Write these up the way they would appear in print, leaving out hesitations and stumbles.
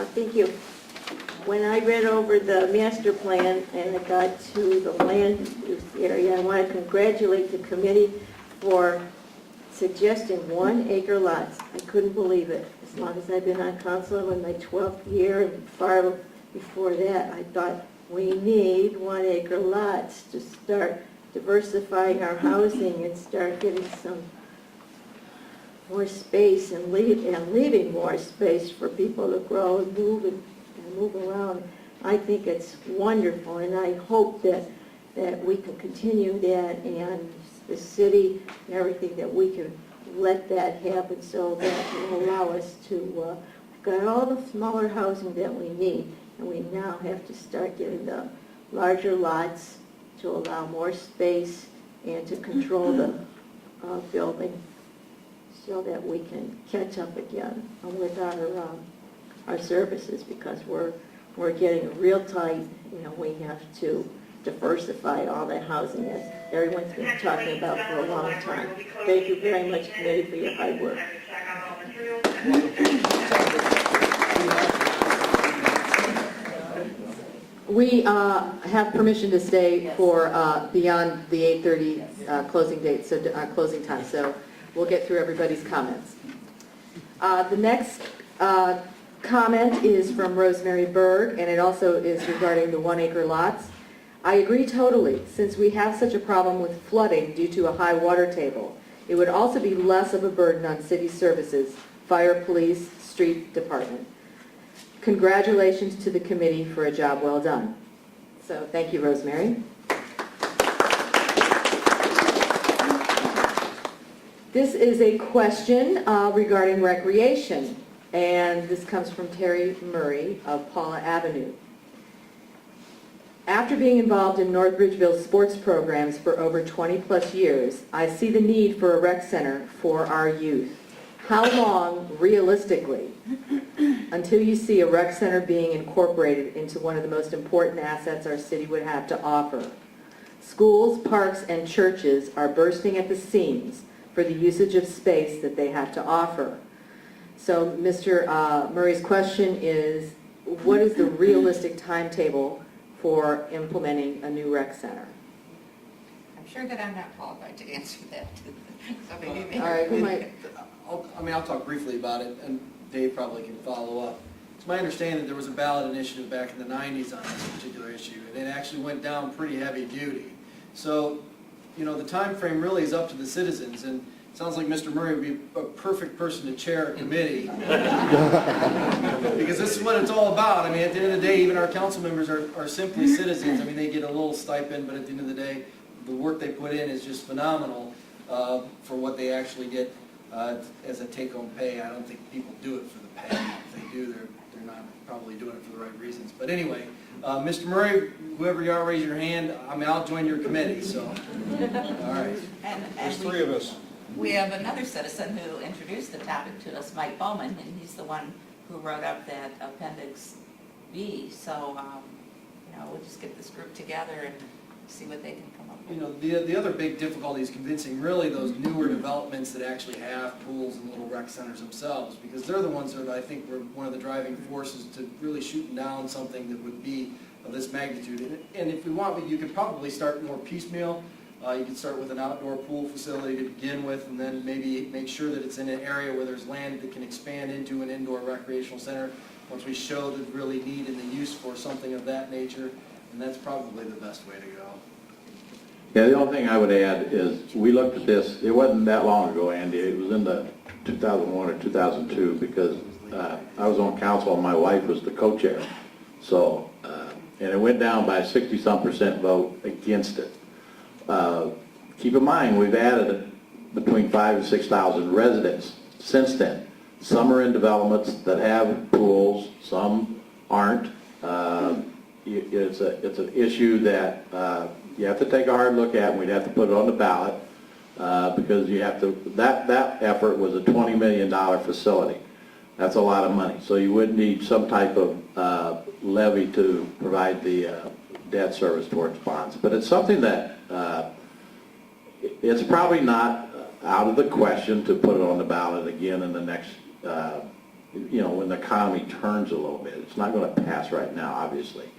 Thank you. When I read over the master plan and I got to the land use area, I want to congratulate the committee for suggesting 1 acre lots. I couldn't believe it. As long as I've been on council, I'm in my 12th year, and far before that, I thought we need 1 acre lots to start diversifying our housing and start getting some more space and leaving more space for people to grow and move around. I think it's wonderful, and I hope that we can continue that, and the city and everything, that we can let that happen, so that will allow us to, we've got all the smaller housing that we need, and we now have to start getting the larger lots to allow more space and to control the building, so that we can catch up again with our services, because we're getting real tight. You know, we have to diversify all that housing that everyone's been talking about for a long time. Thank you very much, committee, for your hard work. We have permission to stay for beyond the 8:30 closing date, so closing time. So we'll get through everybody's comments. The next comment is from Rosemary Berg, and it also is regarding the 1 acre lots. I agree totally. Since we have such a problem with flooding due to a high water table, it would also be less of a burden on city services, fire, police, street department. Congratulations to the committee for a job well done. So thank you, Rosemary. This is a question regarding recreation, and this comes from Terry Murray of Paula Avenue. After being involved in North Ridgeville sports programs for over 20 plus years, I see the need for a rec center for our youth. How long, realistically, until you see a rec center being incorporated into one of the most important assets our city would have to offer? Schools, parks, and churches are bursting at the seams for the usage of space that they have to offer. So Mr. Murray's question is, what is the realistic timetable for implementing a new rec center? I'm sure that I'm not qualified to answer that. So maybe All right, who might? I'll talk briefly about it, and Dave probably can follow up. It's my understanding that there was a ballot initiative back in the 90s on this particular issue, and it actually went down pretty heavy duty. So, you know, the time frame really is up to the citizens, and it sounds like Mr. Murray would be a perfect person to chair a committee. Because this is what it's all about. I mean, at the end of the day, even our council members are simply citizens. I mean, they get a little stipend, but at the end of the day, the work they put in is just phenomenal for what they actually get as a take-home pay. I don't think people do it for the pay. If they do, they're not probably doing it for the right reasons. But anyway, Mr. Murray, whoever you are, raise your hand. I mean, I'll join your committee. So, all right. There's 3 of us. We have another citizen who introduced the topic to us, Mike Bowman, and he's the one who wrote up that Appendix B. So, you know, we'll just get this group together and see what they can come up with. You know, the other big difficulty is convincing really those newer developments that actually have pools and little rec centers themselves, because they're the ones that I think were one of the driving forces to really shooting down something that would be of this magnitude. And if we want, you could probably start more piecemeal. You could start with an outdoor pool facility to begin with, and then maybe make sure that it's in an area where there's land that can expand into an indoor recreational center once we show the really need and the use for something of that nature, and that's probably the best way to go. Yeah, the only thing I would add is we looked at this, it wasn't that long ago, Andy, it was in the 2001 or 2002, because I was on council and my wife was the co-chair. So, and it went down by a 60-some% vote against it. Keep in mind, we've added between 5,000 and 6,000 residents since then. Some are in developments that have pools, some aren't. It's an issue that you have to take a hard look at, and we'd have to put it on the ballot because you have to. That effort was a $20 million facility. That's a lot of money. So you would need some type of levy to provide the debt service towards bonds. But it's something that it's probably not out of the question to put it on the ballot again in the next you know, when the economy turns a little bit. It's not going to pass right now, obviously.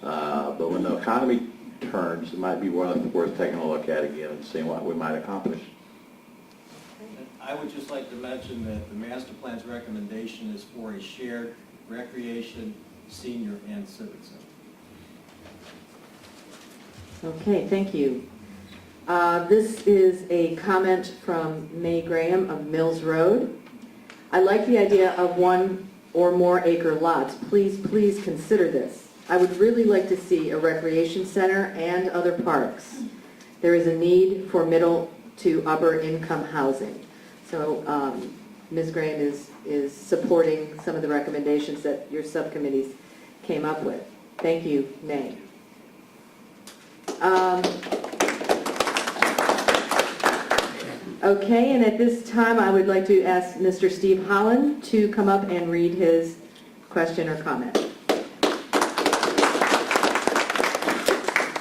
But when the economy turns, it might be worth taking a look at again and seeing what we might accomplish. And I would just like to mention that the master plan's recommendation is for a shared recreation, senior, and civic center. Okay, thank you. This is a comment from May Graham of Mills Road. I like the idea of 1 or more acre lots. Please consider this. I would really like to see a recreation center and other parks. There is a need for middle to upper income housing. So Ms. Graham is supporting some of the recommendations that your subcommittees came up with. Thank you, May. Okay, and at this time, I would like to ask Mr. Steve Holland to come up and read his question or comment.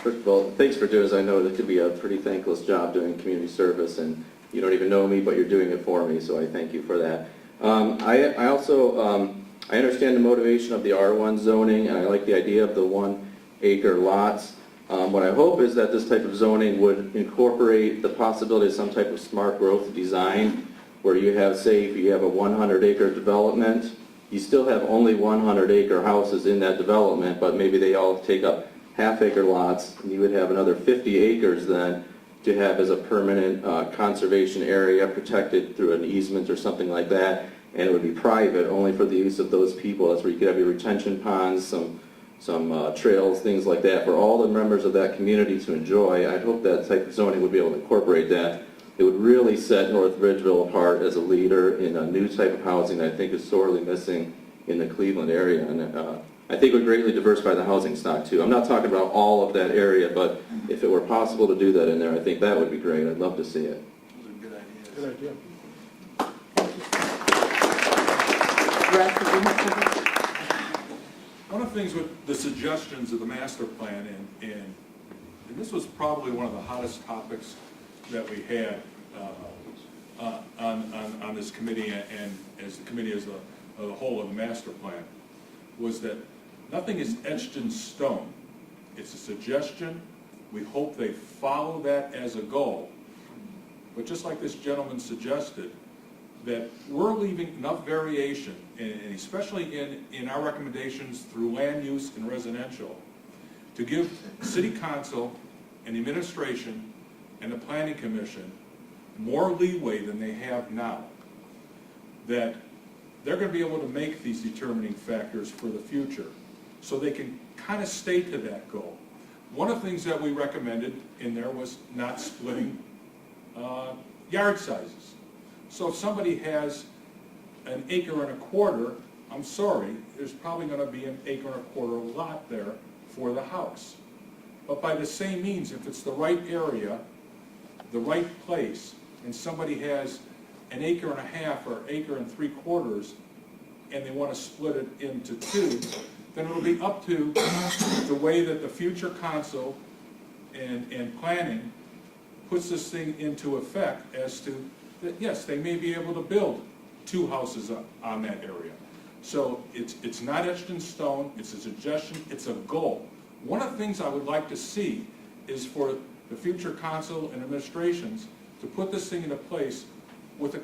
First of all, thanks for doing this. I know that could be a pretty thankless job doing community service, and you don't even know me, but you're doing it for me, so I thank you for that. I also I understand the motivation of the R1 zoning, and I like the idea of the 1 acre lots. What I hope is that this type of zoning would incorporate the possibility of some type of smart growth design, where you have, say, if you have a 100 acre development, you still have only 100 acre houses in that development, but maybe they all take up half-acre lots, and you would have another 50 acres then to have as a permanent conservation area protected through an easement or something like that, and it would be private, only for the use of those people. That's where you could have your retention ponds, some trails, things like that, for all the members of that community to enjoy. I hope that type of zoning would be able to incorporate that. It would really set North Ridgeville apart as a leader in a new type of housing that I think is sorely missing in the Cleveland area. And I think it would greatly diversify the housing stock too. I'm not talking about all of that area, but if it were possible to do that in there, I think that would be great. I'd love to see it. Those are good ideas. Good idea. Russ, did you have something? One of the things with the suggestions of the master plan, and this was probably one of the hottest topics that we had on this committee and as the committee as a whole of the master plan, was that nothing is etched in stone. It's a suggestion. We hope they follow that as a goal. But just like this gentleman suggested, that we're leaving enough variation, and especially in our recommendations through land use and residential, to give city council and administration and the planning commission more leeway than they have now. That they're going to be able to make these determining factors for the future, so they can kind of stay to that goal. One of the things that we recommended in there was not splitting yard sizes. So if somebody has an acre and a quarter, I'm sorry, there's probably going to be an acre and a quarter lot there for the house. But by the same means, if it's the right area, the right place, and somebody has an acre and a half or acre and 3/4, and they want to split it into 2, then it'll be up to the way that the future council and planning puts this thing into effect as to that, yes, they may be able to build 2 houses on that area. So it's not etched in stone, it's a suggestion, it's a goal. One of the things I would like to see is for the future council and administrations to put this thing into place with a